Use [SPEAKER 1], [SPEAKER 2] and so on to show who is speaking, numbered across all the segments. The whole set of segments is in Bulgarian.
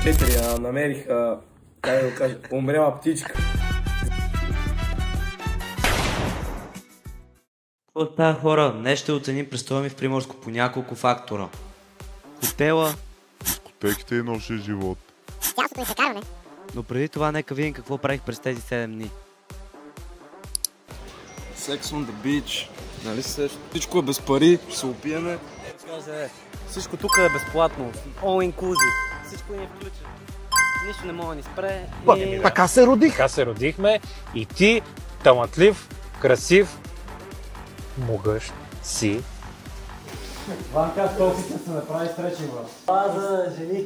[SPEAKER 1] 4 намериха, как да го кажа, умряла птичка.
[SPEAKER 2] От тази хора, днес ще оценим престоя ми в Приморско по няколко фактора. Хотела,
[SPEAKER 3] дискотеките и нощния живот.
[SPEAKER 4] Цялото изкарване.
[SPEAKER 2] но преди това нека видим какво правих през тези 7 дни.
[SPEAKER 1] Sex on the beach, нали се? Всичко е без пари, ще се опиеме.
[SPEAKER 5] Всичко тук е безплатно, all inclusive. Всичко ни е включено. Нищо не мога да ни спре.
[SPEAKER 6] Така се родих.
[SPEAKER 7] Така се родихме и ти, талантлив, красив, могъщ си.
[SPEAKER 5] Ванка, толкова се направи стречинг, бро. Това за жени.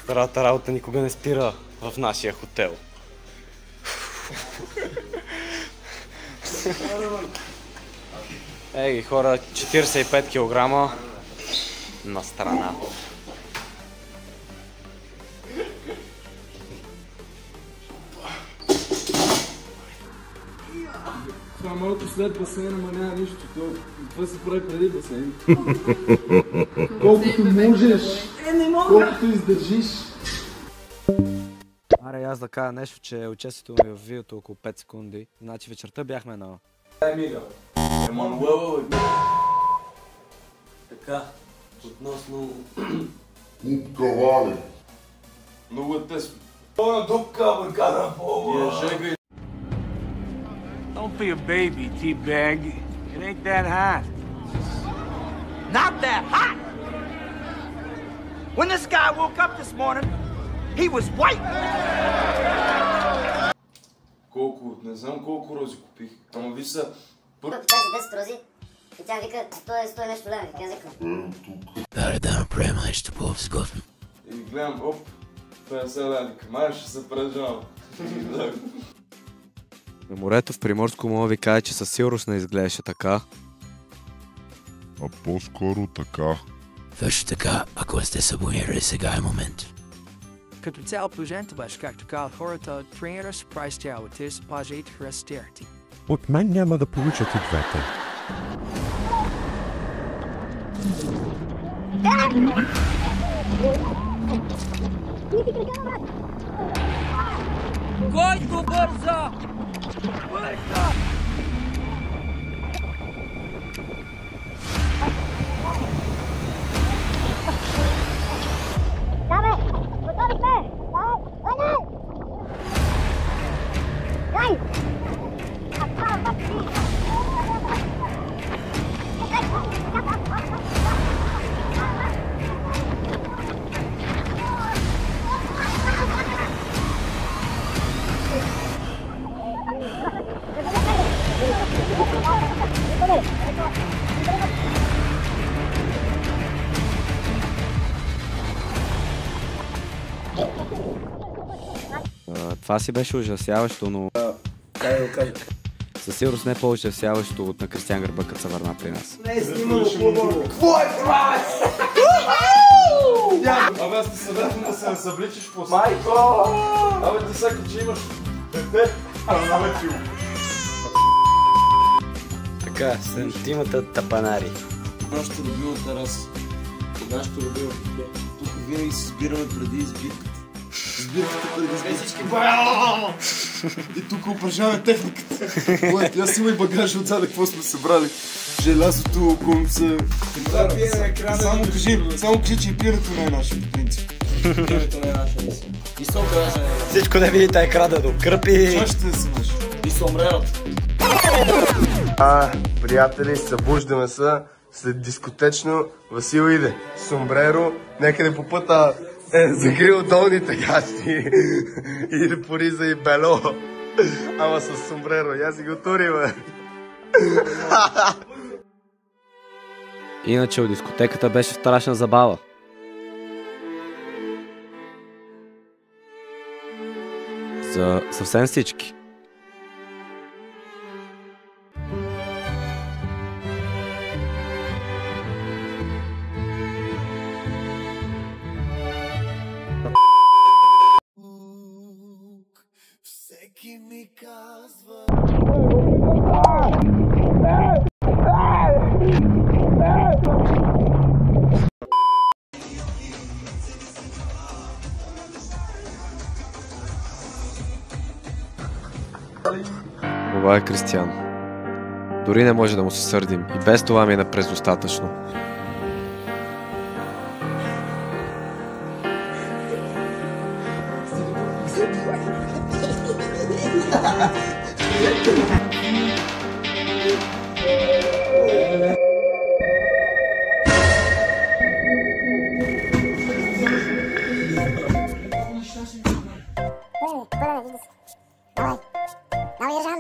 [SPEAKER 2] Старата работа никога не спира в нашия хотел. Ей, хора, 45 кг на страна.
[SPEAKER 1] Това малко след басейна, ма няма нищо. Това се прави преди басейн. Колкото можеш, колкото издържиш.
[SPEAKER 5] Аре, аз да кажа нещо, че участието ми в видеото около 5 секунди. Значи вечерта бяхме на...
[SPEAKER 1] Емануел.
[SPEAKER 2] Така, относно...
[SPEAKER 3] Кавали.
[SPEAKER 1] Много е тесно. Това дупка, бе, кара по-бе.
[SPEAKER 8] Don't be a baby, T-Bag. It ain't that hot. Not that hot! When this guy woke up this morning, he was white!
[SPEAKER 1] Колко, не знам колко рози купих. Ама виж са...
[SPEAKER 4] Това са 10 рози. И тя вика, 100 нещо лева. Тя вика.
[SPEAKER 1] И гледам, оп, 50 лялика. Май ще се прежава.
[SPEAKER 5] На морето в Приморско мога ви кажа, че със сигурност не изглеждаше така.
[SPEAKER 3] А по-скоро така.
[SPEAKER 9] Също така, ако сте се абонирали, сега е момент.
[SPEAKER 10] Като цяло положението беше, както казват хората, тренера се прайстява, те се пазят растирати.
[SPEAKER 6] От мен няма да получат и двете.
[SPEAKER 8] Който бърза! Бърза!
[SPEAKER 5] Това си беше ужасяващо, но...
[SPEAKER 1] Как да го кажа?
[SPEAKER 5] Със сигурност не по-ужасяващо от на Кристиан Гърба, като се върна при нас.
[SPEAKER 1] Не е снимало по-добро. Какво е това? Абе, аз ти съветвам да се събличиш по... Майко! Абе, ти всеки, че имаш дете, абе ти го.
[SPEAKER 2] Така, сантимата тапанари.
[SPEAKER 1] Нашата любима тераса. Нашата любима. Тук винаги се сбираме преди избитката. Избирката преди избитката. И тук упражняваме техниката. Аз има и багаж отзад, какво сме събрали. Желязото, конца. Само кажи, че и пирането не е наше, по принцип. Пирането не е наше, мисля. И сока не е.
[SPEAKER 2] Всичко да видите е крада до кръпи.
[SPEAKER 1] Чашите да си наш. И сомрерът.
[SPEAKER 11] Приятели, събуждаме се след дискотечно. Васил иде. Сомбреро, някъде по пъта е закрил долните гащи. И пориза и бело. Ама с сомбреро. Я си го тури, бе.
[SPEAKER 5] Иначе от дискотеката беше страшна забава. За съвсем всички.
[SPEAKER 9] Всеки ми казва...
[SPEAKER 12] Това е Кристиан. Дори не може да му се сърдим. И без това ми е напрез достатъчно.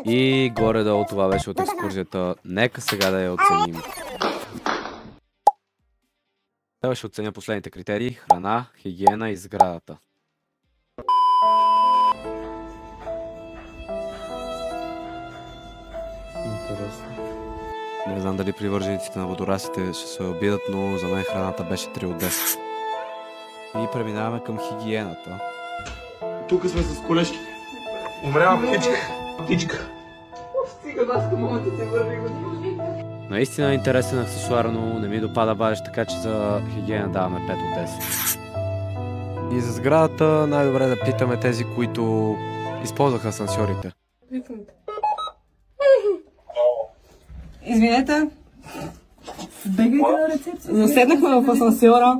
[SPEAKER 12] И горе-долу това беше от екскурзията. Нека сега да я оценим. Сега ще оценя последните критерии: храна, хигиена и сградата. Интересно. Не знам дали привържениците на водорасите ще се обидат, но за мен храната беше 3 от 10. И преминаваме към хигиената.
[SPEAKER 1] Тук сме с колежки.
[SPEAKER 11] Умряла птичка.
[SPEAKER 12] Наистина интересен аксесуар, но не ми допада баш, така че за хигиена даваме 5 от 10. И за сградата най-добре да питаме тези, които използваха асансьорите.
[SPEAKER 13] Извинете. Бегайте на рецепция. Но седнахме в асансьора.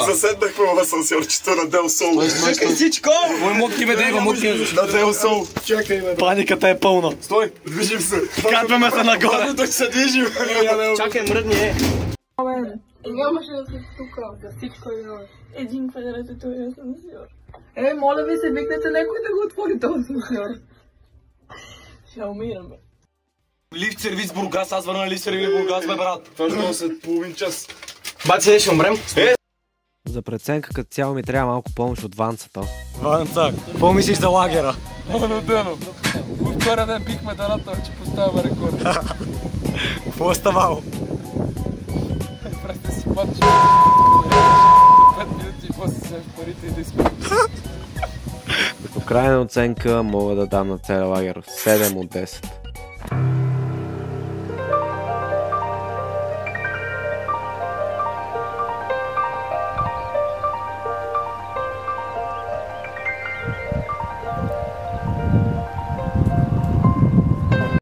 [SPEAKER 11] Заседнахме в асансьорчето на Дел Сол.
[SPEAKER 1] Чакай всичко!
[SPEAKER 5] Мой мокти бе, дева, мокти.
[SPEAKER 11] На Дел Сол. Чакай, бе.
[SPEAKER 5] Паниката е пълна.
[SPEAKER 11] Стой, движим се.
[SPEAKER 5] Катваме се нагоре.
[SPEAKER 11] Той се движим.
[SPEAKER 5] Чакай, мръдни.
[SPEAKER 13] Нямаше да се тука. За всичко има. Един квадратен асансьор. Моля ви се, викнете някой да го отвори този асансьор. Ще умираме.
[SPEAKER 5] Лифт сервис Бургас, аз върна лифт сервис Бургас, бе, брат.
[SPEAKER 11] Това ще след половин час.
[SPEAKER 5] Бати, ще умрем.
[SPEAKER 12] За преценка като цяло ми трябва малко помощ от Ванцата.
[SPEAKER 5] Ванца, какво мислиш за лагера?
[SPEAKER 8] Дено. Втория ден пихме дарата, че поставяме рекорд.
[SPEAKER 5] Какво е ставало?
[SPEAKER 8] Прете си пътиш. 5 минути и после вземеш парите и да изпълниш.
[SPEAKER 12] Като крайна оценка мога да дам на целия лагер 7 от 10.